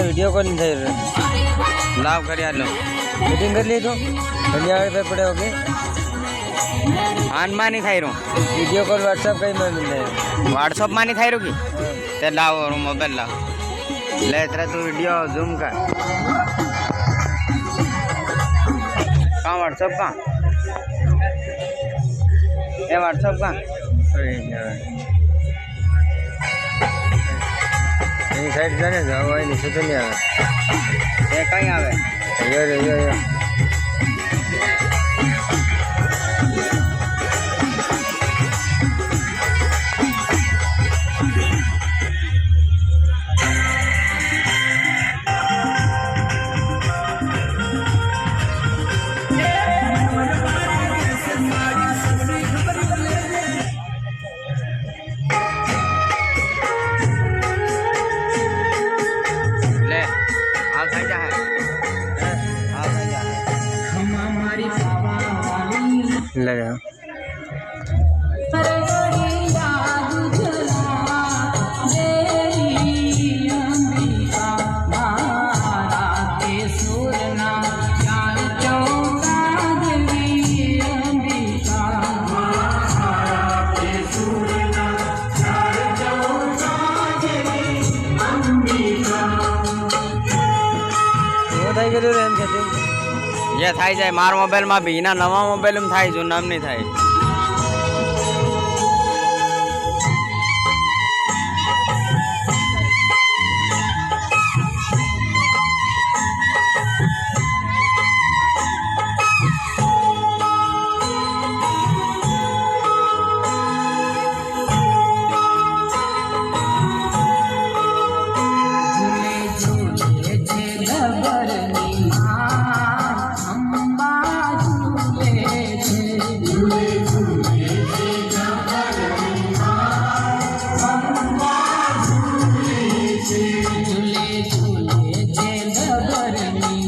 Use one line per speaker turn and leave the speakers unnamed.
video call नहीं थे लाभ कर यार लो मीटिंग कर ली तो धन्यवाद पे पड़े होगे आन नहीं थाई रू वीडियो कॉल व्हाट्सएप कहीं में मिल रहे व्हाट्सएप में नहीं थाई रू की ते लाओ मोबाइल लाओ ले तेरा तू वीडियो जूम कर कहाँ व्हाट्सएप कहाँ ये व्हाट्सएप कहाँ साइड जाने जाओ नीचे तो नहीं आवे ये कहीं आवे यो लगा ये थाई जाए मार मोबाइल में भी ना नवा मोबाइल में थाई जो नाम नहीं थाई झूले झूले जे डबरनी